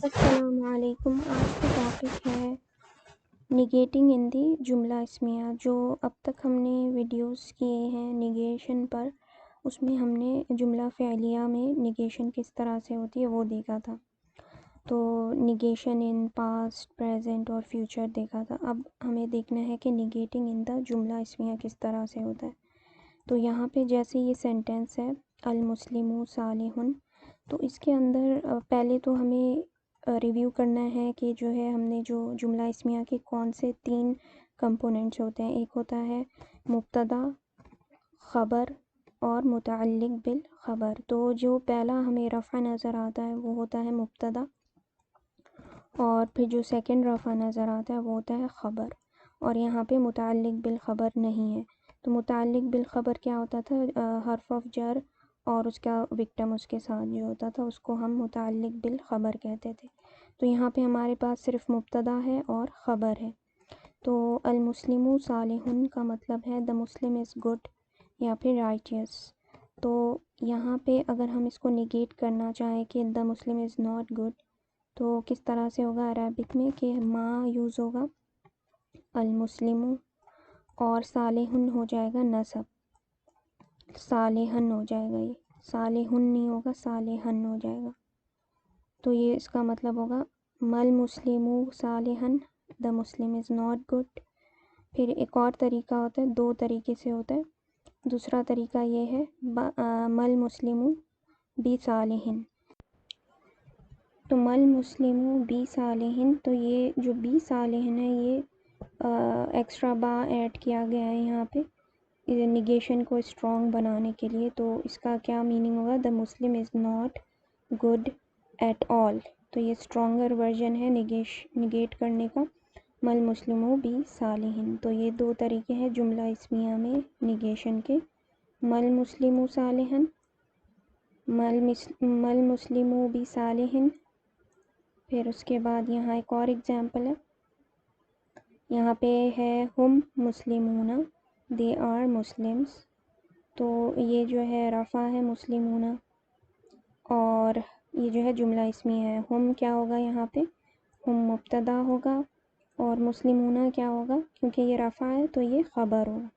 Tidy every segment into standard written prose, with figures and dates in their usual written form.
السلام علیکم۔ آج کا ٹاپک ہے نگیٹنگ ان دی جملہ اسمیہ۔ جو اب تک ہم نے ویڈیوز کیے ہیں نگیشن پر، اس میں ہم نے جملہ فعلیہ میں نگیشن کس طرح سے ہوتی ہے وہ دیکھا تھا۔ تو نگیشن ان پاسٹ، پریزنٹ اور فیوچر دیکھا تھا۔ اب ہمیں دیکھنا ہے کہ نگیٹنگ ان دا جملہ اسمیہ کس طرح سے ہوتا ہے۔ تو یہاں پہ جیسے یہ سینٹینس ہے المسلم صالح، تو اس کے اندر پہلے تو ہمیں ریویو کرنا ہے کہ جو ہے ہم نے جو جملہ اسمیہ کے کون سے 3 کمپوننٹس ہوتے ہیں۔ ایک ہوتا ہے مبتدا، خبر اور متعلق بالخبر۔ تو جو پہلا ہمیں رفع نظر آتا ہے وہ ہوتا ہے مبتدا، اور پھر جو سیکنڈ رفع نظر آتا ہے وہ ہوتا ہے خبر، اور یہاں پہ متعلق بالخبر نہیں ہے۔ تو متعلق بالخبر کیا ہوتا تھا؟ حرف آف جر اور اس کا وکٹم اس کے ساتھ جو ہوتا تھا اس کو ہم متعلق بالخبر کہتے تھے۔ تو یہاں پہ ہمارے پاس صرف مبتدا ہے اور خبر ہے۔ تو المسلم صالح کا مطلب ہے دا مسلم از گڈ یا پھر رائٹیس۔ تو یہاں پہ اگر ہم اس کو نگیٹ کرنا چاہیں کہ دا مسلم از ناٹ گڈ، تو کس طرح سے ہوگا عربک میں کہ ما یوز ہوگا المسلم، اور صالح ہو جائے گا نصب، صالحن ہو جائے گا، یہ صالحن نہیں ہوگا صالحن ہو جائے گا۔ تو یہ اس کا مطلب ہوگا مل مسلم صالحن، دا مسلم از ناٹ گڈ۔ پھر ایک اور طریقہ ہوتا ہے، 2 طریقے سے ہوتا ہے۔ دوسرا طریقہ یہ ہے مل مسلم بی صالحن۔ تو مل مسلم بی صالحن، تو یہ جو بی صالحن ہے یہ ایکسٹرا با ایڈ کیا گیا ہے یہاں پہ نگیشن کو اسٹرانگ بنانے کے لیے۔ تو اس کا کیا میننگ ہوگا؟ The Muslim is not good at all. تو یہ اسٹرانگر ورژن ہے نگیٹ کرنے کا، مل مسلم بی صالحن۔ تو یہ 2 طریقے ہیں جملہ اسمیہ میں نگیشن کے، مل مسلم صالحن، مل مسلم بی صالحن۔ پھر اس کے بعد یہاں ایک اور اگزامپل ہے، یہاں پہ ہے ہم مسلمون، دے آر مسلمس۔ تو یہ جو ہے رفع ہے مسلمون، اور یہ جو ہے جملہ اسمیہ ہے۔ ہم کیا ہوگا یہاں پہ؟ ہم مبتدا ہوگا، اور مسلمون کیا ہوگا؟ کیونکہ یہ رفع ہے تو یہ خبر ہوگا۔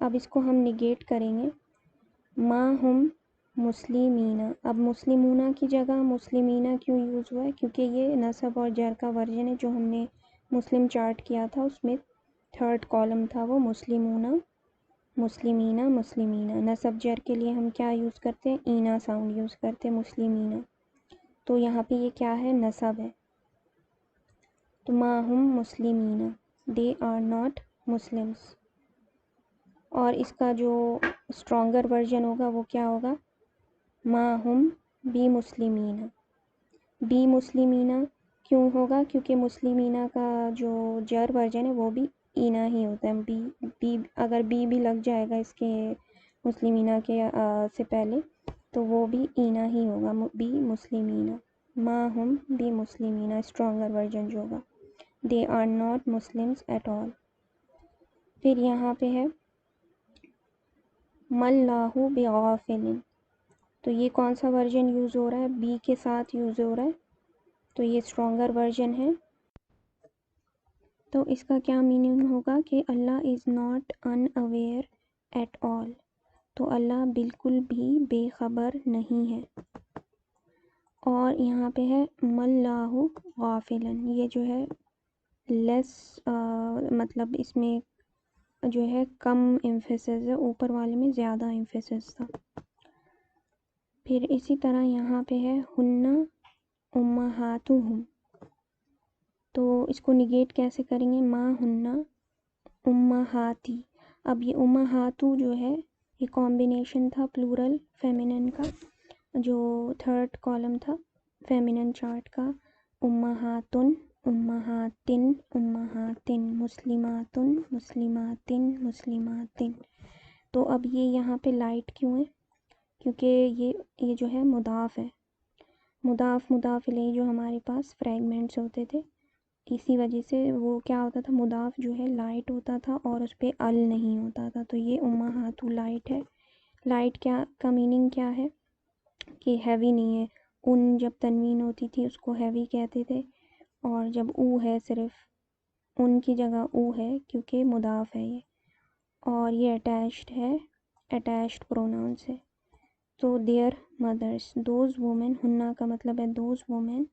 اب اس کو ہم نگیٹ کریں گے، ما ہم مسلمین۔ اب مسلمون کی جگہ مسلمین کیوں یوز ہوا ہے؟ کیونکہ یہ نصب اور جر کا ورژن ہے۔ جو ہم نے مسلم چارٹ کیا تھا اس میں 3rd کالم تھا وہ مسلمون، مسلمین، مسلمین۔ نصب جر کے لیے ہم کیا یوز کرتے ہیں؟ اینا ساؤنڈ یوز کرتے ہیں، مسلمین۔ تو یہاں پہ یہ کیا ہے؟ نصب ہے۔ تو ما ہم مسلمین، دے آر ناٹ مسلمس۔ اور اس کا جو اسٹرانگر ورژن ہوگا وہ کیا ہوگا؟ ما ہم بی مسلمین۔ بی مسلمین کیوں ہوگا؟ کیونکہ مسلمین کا جو جر ورژن ہے وہ بھی اینا ہی ہوتا ہے۔ بی اگر بی بھی لگ جائے گا اس کے مسلمین کے سے پہلے تو وہ بھی اینا ہی ہوگا، بی مسلمین۔ ما ہم بی مسلمین اسٹرانگر ورژن جو ہوگا، they are not Muslims at all. پھر یہاں پہ ہے مَلّٰہ بغافل۔ تو یہ کون سا ورژن یوز ہو رہا ہے؟ بی کے ساتھ یوز ہو رہا ہے، تو یہ اسٹرانگر ورژن ہے۔ تو اس کا کیا میننگ ہوگا کہ اللہ is not unaware at all. تو اللہ بالکل بھی بے خبر نہیں ہے۔ اور یہاں پہ ہے مَلّٰہ غافلاً، یہ جو ہے لیس مطلب اس میں جو ہے کم ایمفیسس ہے، اوپر والے میں زیادہ ایمفیسس تھا۔ پھر اسی طرح یہاں پہ ہے ہن امہاتہم۔ تو اس کو نگیٹ کیسے کریں گے؟ ما ہن امہاتی۔ اب یہ امہاتو جو ہے یہ کمبینیشن تھا پلورل فیمینن کا، جو 3rd کالم تھا فیمینن چارٹ کا، امہاتن، امہاتن، امہاتن، مسلماتن، مسلماتن، مسلماتن۔ تو اب یہ یہاں پہ لائٹ کیوں ہے؟ کیونکہ یہ جو ہے مضاف ہے، مضاف مضاف الیہ جو ہمارے پاس فریگمنٹس ہوتے تھے، اسی وجہ سے وہ کیا ہوتا تھا، مضاف جو ہے لائٹ ہوتا تھا اور اس پہ ال نہیں ہوتا تھا۔ تو یہ امہاتو لائٹ ہے۔ لائٹ کیا کا میننگ کیا ہے؟ کہ ہیوی نہیں ہے، ان جب تنوین ہوتی تھی اس کو ہیوی کہتے تھے، اور جب او ہے صرف ان کی جگہ او ہے کیونکہ مضاف ہے یہ، اور یہ اٹیچڈ ہے، اٹیچڈ پروناؤنس ہے۔ تو دیئر مدرس، دوز وومن، ہننا کا مطلب ہے دوز وومن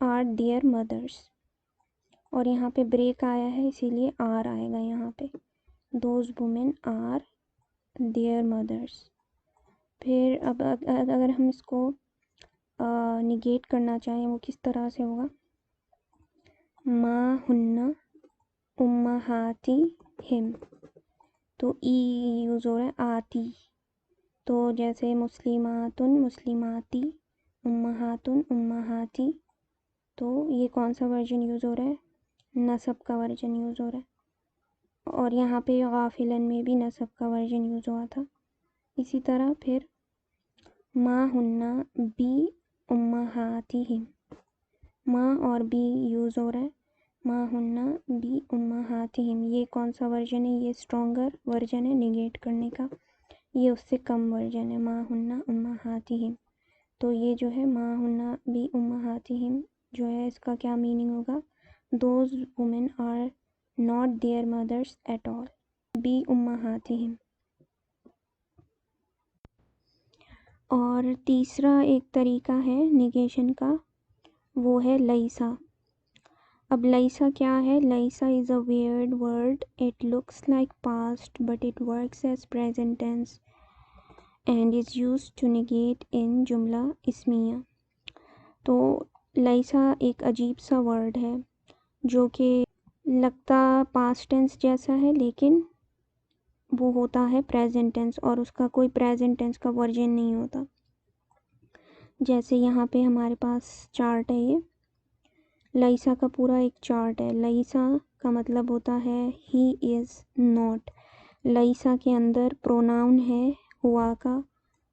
آر دیئر مدرس، اور یہاں پہ بریک آیا ہے اسی لیے آر آئے گا یہاں پہ، دوز وومن آر دیئر مدرس۔ پھر اب اگر ہم اس کو نگیٹ کرنا چاہیں وہ کس طرح سے ہوگا، ما ہننا امہاتی ہم، تو ای یوز ہو رہا ہے آتی، تو جیسے مسلماتن مسلماتی، امہاتن امہاتی، تو یہ کون سا ورژن یوز ہو رہا ہے، نصب کا ورژن یوز ہو رہا ہے، اور یہاں پہ غافلن میں بھی نصب کا ورژن یوز ہوا تھا۔ اسی طرح پھر ما ہننا بی امہاتہم، ماں اور بی یوز ہو رہا ہے، ما ہننا بی امہاتہم، یہ کون سا ورژن ہے، یہ اسٹرانگر ورژن ہے نگیٹ کرنے کا، یہ اس سے کم ورژن ہے، ما ہننا امہاتہم۔ تو یہ جو ہے ما ہننا بی امہاتہم جو ہے اس کا کیا میننگ ہوگا، those women are not their mothers at all, بی امہاتہم۔ اور تیسرا ایک طریقہ ہے نگیشن کا، وہ ہے لیسا۔ اب لیسا کیا ہے، لیسا is a weird word, it looks like past but it works as present tense and is used to negate in جملہ اسمیہ۔ تو لیسا ایک عجیب سا ورڈ ہے جو کہ لگتا پاسٹ ٹینس جیسا ہے لیکن وہ ہوتا ہے پریزنٹ ٹینس، اور اس کا کوئی پریزنٹ ٹینس کا ورژن نہیں ہوتا۔ جیسے یہاں پہ ہمارے پاس چارٹ ہے، یہ لیسا کا پورا ایک چارٹ ہے۔ لیسا کا مطلب ہوتا ہے ہی از ناٹ، لیسا کے اندر پروناؤن ہے ہوا کا،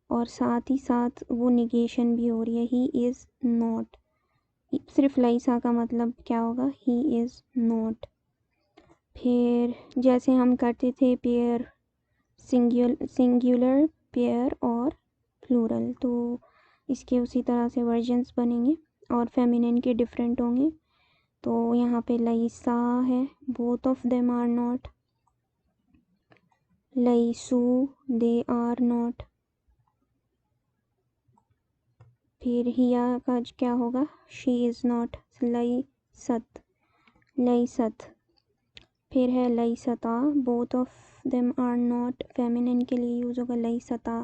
اور ساتھ ہی ساتھ وہ نگیشن بھی ہو رہی ہے، ہی از ناٹ، صرف لیسا کا مطلب کیا ہوگا، ہی از ناٹ۔ پھر جیسے ہم کرتے تھے پیئر، سنگولر پیئر اور پلورل، تو اس کے اسی طرح سے ورژنس بنیں گے اور فیمینن کے ڈفرینٹ ہوں گے۔ تو یہاں پہ لیسا ہے، both of them are not, لیسو دے آر ناٹ۔ پھر ہیا کا کیا ہوگا، شی از ناٹ، لیست، لیست۔ پھر ہے لیستا، both of them are not, feminine کے لیے یوز ہوگا لیستا،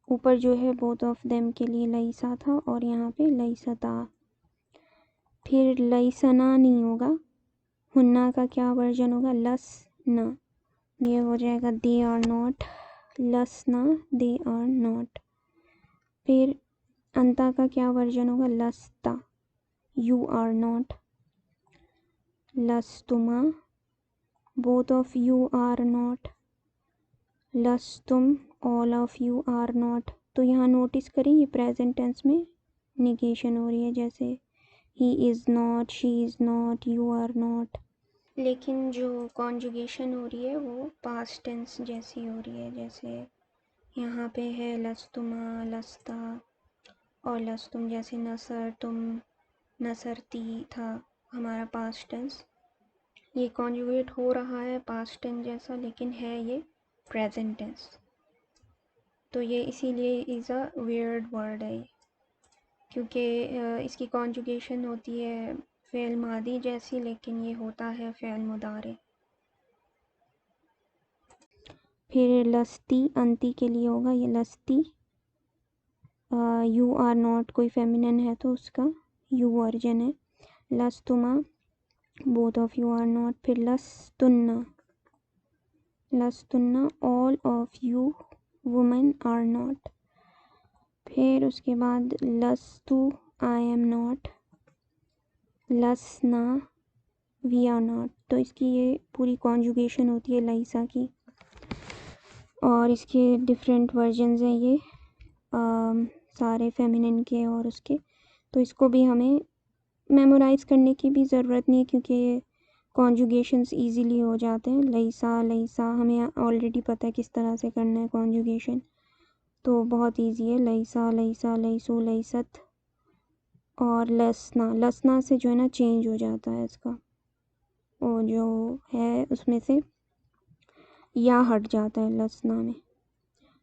اوپر جو ہے بوتھ آف دیم کے لیے لیسا تھا اور یہاں پہ لیستا۔ پھر لیسنا نہیں ہوگا، ہننا کا کیا ورژن ہوگا، لسنا، یہ ہو جائے گا دے آر ناٹ، لسنا دے آر ناٹ۔ پھر انتا کا کیا ورژن ہوگا، لستا، یو آر ناٹ، لستما، both of you are not, لستم، all of you are not. تو یہاں نوٹس کریں یہ پریزنٹ ٹینس میں نگیشن ہو رہی ہے، جیسے ہی is not, she is not, you are not, لیکن جو کانجوگیشن ہو رہی ہے وہ پاسٹ ٹینس جیسی ہو رہی ہے، جیسے یہاں پہ ہے لستما، لستا، اور لستم جیسے نصر تم، نصرتی تھا ہمارا پاسٹ ٹینس، یہ کانجوگیٹ ہو رہا ہے پاسٹ ٹینس جیسا لیکن ہے یہ پریزنٹ ٹینس، تو یہ اسی لیے از اے ویئرڈ ورڈ ہے، کیونکہ اس کی کانجوگیشن ہوتی ہے فعل ماضی جیسی لیکن یہ ہوتا ہے فعل مضارع۔ پھر لستی، انتی کے لیے ہوگا یہ لستی، یو آر ناٹ کوئی فیمینن ہے تو اس کا یو ورژن ہے، لستما، both of you are not. پھر لستنا، لستنا، all of you women are not. پھر اس کے بعد لستو، آئی ایم ناٹ، لسنا، وی آر ناٹ۔ تو اس کی یہ پوری کانجوگیشن ہوتی ہے لیسا کی، اور اس کے ڈفرینٹ ورژنز ہیں یہ سارے فیمینن کے اور اس کے، تو اس کو بھی ہمیں میمورائز کرنے کی بھی ضرورت نہیں ہے کیونکہ کانجوگیشنز ایزیلی ہو جاتے ہیں، لیسا، لیسا ہمیں آلریڈی پتہ ہے کس طرح سے کرنا ہے کانجوگیشن، تو بہت ایزی ہے، لیسا لیسا لیسو لیست، اور لسنا، لسنا سے جو ہے نا چینج ہو جاتا ہے اس کا، وہ جو ہے اس میں سے یا ہٹ جاتا ہے لسنا میں،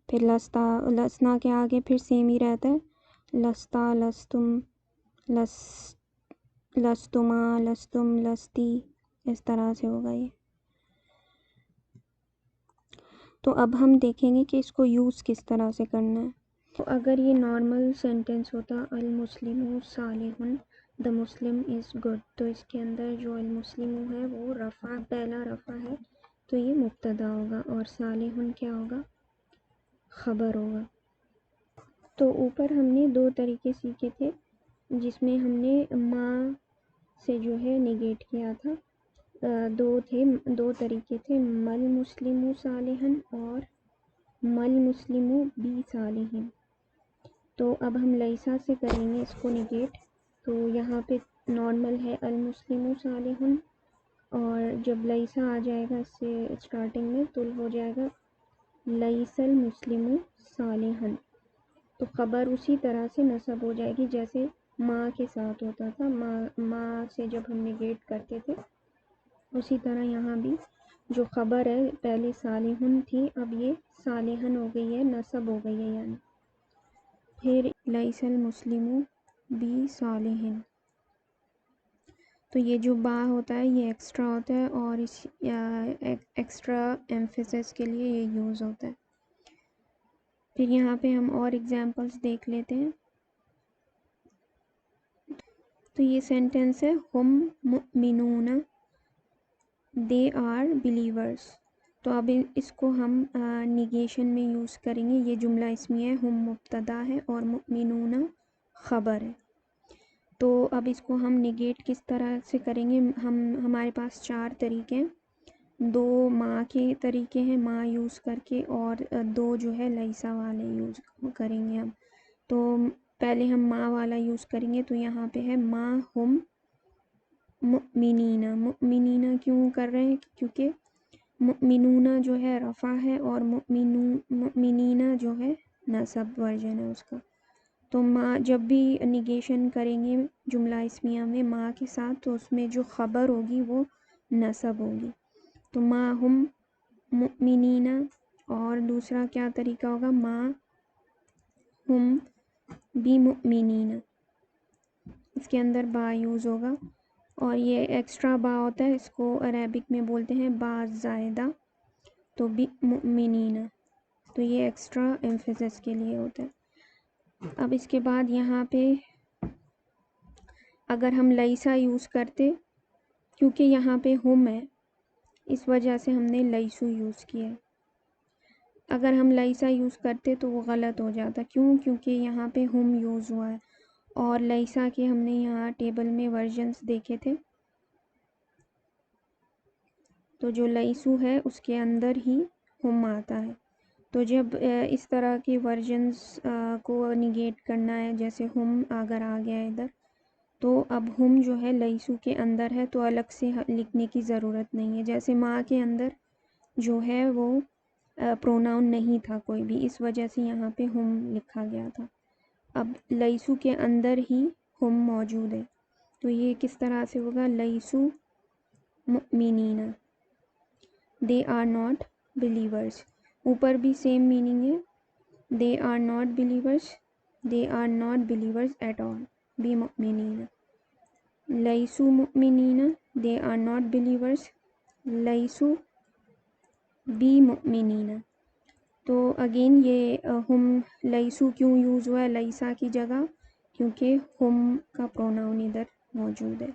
پھر لستا، لسنا کے آگے پھر سیم ہی رہتا ہے، لستا لستم لس لستما لستم لستی، اس طرح سے ہوگا یہ۔ تو اب ہم دیکھیں گے کہ اس کو یوز کس طرح سے کرنا ہے۔ تو اگر یہ نارمل سینٹنس ہوتا المسلم صالح، دا مسلم از گڈ، تو اس کے اندر جو المسلم ہے وہ رفع، پہلا رفع ہے، تو یہ مبتدا ہوگا، اور صالح کیا ہوگا، خبر ہوگا۔ تو اوپر ہم نے دو طریقے سیکھے تھے جس میں ہم نے ما سے جو ہے نگیٹ کیا تھا، دو طریقے تھے، مل مسلم صالحن اور مل مسلم بی صالحن۔ تو اب ہم لیسا سے کریں گے اس کو نگیٹ، تو یہاں پہ نارمل ہے المسلم صالحن، اور جب لیسا آ جائے گا اس سے اسٹارٹنگ میں تو ہو جائے گا لیس المسلم صالحن، تو خبر اسی طرح سے نصب ہو جائے گی جیسے ماں کے ساتھ ہوتا تھا، ماں سے جب ہم نگیٹ کرتے تھے، اسی طرح یہاں بھی جو خبر ہے پہلے صالحن تھی، اب یہ صالحن ہو گئی ہے، نصب ہو گئی ہے یعنی۔ پھر لیس المسلم بی صالحن، تو یہ جو با ہوتا ہے یہ ایکسٹرا ہوتا ہے، اور اس ایکسٹرا ایمفیسس کے لیے یہ یوز ہوتا ہے۔ پھر یہاں پہ ہم اور ایگزامپلس دیکھ لیتے ہیں۔ تو یہ سینٹنس ہے ہم مؤمنون، دے آر بلیورس، تو اب اس کو ہم نیگیشن میں یوز کریں گے۔ یہ جملہ اسمیہ ہے، ہم مبتدا ہے اور مؤمنون خبر ہے، تو اب اس کو ہم نگیٹ کس طرح سے کریں گے، ہمارے پاس چار طریقے ہیں، دو ماں کے طریقے ہیں ماں یوز کر کے، اور دو جو ہے لیسا والے یوز کریں گے ہم۔ تو پہلے ہم ماں والا یوز کریں گے، تو یہاں پہ ہے ماں ہم مؤمنین، مؤمنین کیوں کر رہے ہیں، کیونکہ مؤمنون جو ہے رفع ہے اور مؤمنین جو ہے نصب ورژن ہے اس کا۔ تو ماں جب بھی نگیشن کریں گے جملہ اسمیہ میں ماں کے ساتھ، تو اس میں جو خبر ہوگی وہ نصب ہوگی، تو ماں ہم مؤمنین، اور دوسرا کیا طریقہ ہوگا، ماں ہم بمؤمنین، اس کے اندر با یوز ہوگا، اور یہ ایکسٹرا با ہوتا ہے، اس کو عربک میں بولتے ہیں با زائدہ، تو بمؤمنین، تو یہ ایکسٹرا ایمفیسس کے لیے ہوتا ہے۔ اب اس کے بعد یہاں پہ اگر ہم لیسا یوز کرتے، کیونکہ یہاں پہ ہم ہے اس وجہ سے ہم نے لیسو یوز کیا ہے، اگر ہم لیسا یوز کرتے تو وہ غلط ہو جاتا، کیونکہ یہاں پہ ہم یوز ہوا ہے، اور لیسا کے ہم نے یہاں ٹیبل میں ورژنس دیکھے تھے، تو جو لیسو ہے اس کے اندر ہی ہم آتا ہے، تو جب اس طرح کے ورژنس کو نگیٹ کرنا ہے، جیسے ہم اگر آ گیا ادھر، تو اب ہم جو ہے لیسو کے اندر ہے، تو الگ سے لکھنے کی ضرورت نہیں ہے، جیسے ماں کے اندر جو ہے وہ پروناؤن نہیں تھا کوئی بھی، اس وجہ سے یہاں پہ ہم لکھا گیا تھا، اب لیسو کے اندر ہی ہم موجود ہے، تو یہ کس طرح سے ہوگا، لیسو مؤمنین، دے آر ناٹ بلیورس، اوپر بھی سیم میننگ ہے، they are not believers, they are not believers at all بمؤمنین، لیسو مؤمنین، دے آر ناٹ بلیورس، لیسو بمؤمنین، تو اگین یہ ہم لیسو کیوں یوز ہوا ہے لیسا کی جگہ، کیونکہ ہم کا پروناؤن ادھر موجود ہے،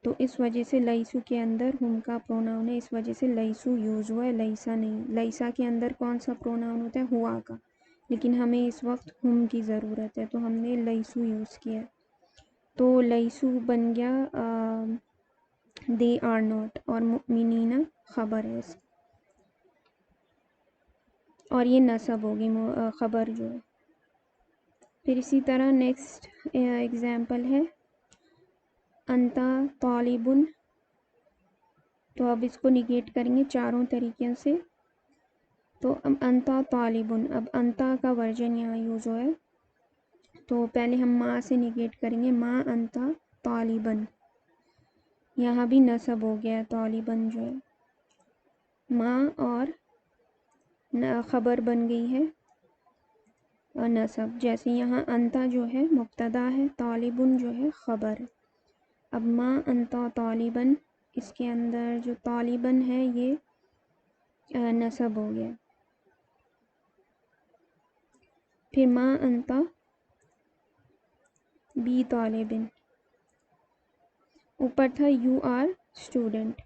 تو اس وجہ سے لیسو کے اندر ہم کا پروناؤن ہے، اس وجہ سے لیسو یوز ہوا ہے، لیسا نہیں۔ لیسا کے اندر کون سا پروناؤن ہوتا ہے، ہوا کا، لیکن ہمیں اس وقت ہم کی ضرورت ہے، تو ہم نے لیسو یوز کیا، تو لیسو بن گیا دے آر ناٹ، اور مؤمنین خبر ہے اس، اور یہ نصب ہوگی خبر جو ہے۔ پھر اسی طرح نیکسٹ ایگزامپل ہے انتا طالبن، تو اب اس کو نگیٹ کریں گے چاروں طریقے سے، تو اب انتا طالبن، اب انتا کا ورژن یہاں یوز ہوا ہے، تو پہلے ہم ما سے نگیٹ کریں گے، ما انتا طالبن، یہاں بھی نصب ہو گیا ہے طالبن جو ہے، ما اور خبر بن گئی ہے اور نصب، جیسے یہاں انتا جو ہے مبتدا ہے، طالبن جو ہے خبر۔ اب ما انتا طالبن، اس کے اندر جو طالبن ہے یہ نصب ہو گیا، پھر ما انتا بی طالبن، اوپر تھا you are student,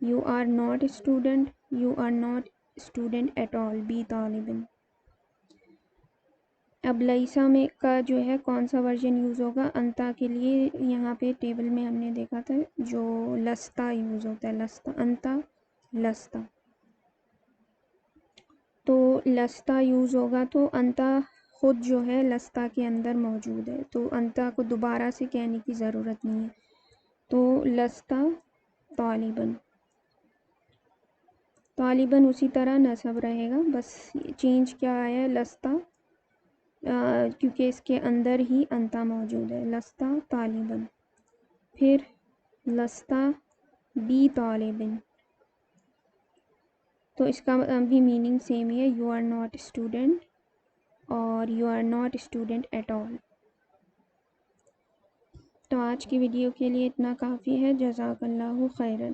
you are not student, you are not student at all, be Taliban. اب لئیسا میں کا جو ہے کون سا ورژن یوز ہوگا انتا کے لیے، یہاں پہ ٹیبل میں ہم نے دیکھا تھا جو لستا یوز ہوتا ہے، لستا، انتا لستا، تو لستا یوز ہوگا، تو انتا خود جو ہے لستا کے اندر موجود ہے، تو انتا کو دوبارہ سے کہنے کی ضرورت نہیں ہے، تو لستا طالبن، طالباً اسی طرح نصب رہے گا، بس چینج کیا آیا ہے لستا، کیونکہ اس کے اندر ہی انتا موجود ہے، لستا طالباً، پھر لستا بی طالبن، تو اس کا بھی میننگ سیم ہی ہے، یو آر ناٹ اسٹوڈنٹ اور you are not student at all. تو آج کی ویڈیو کے لیے اتنا کافی ہے، جزاک اللہ خیرن۔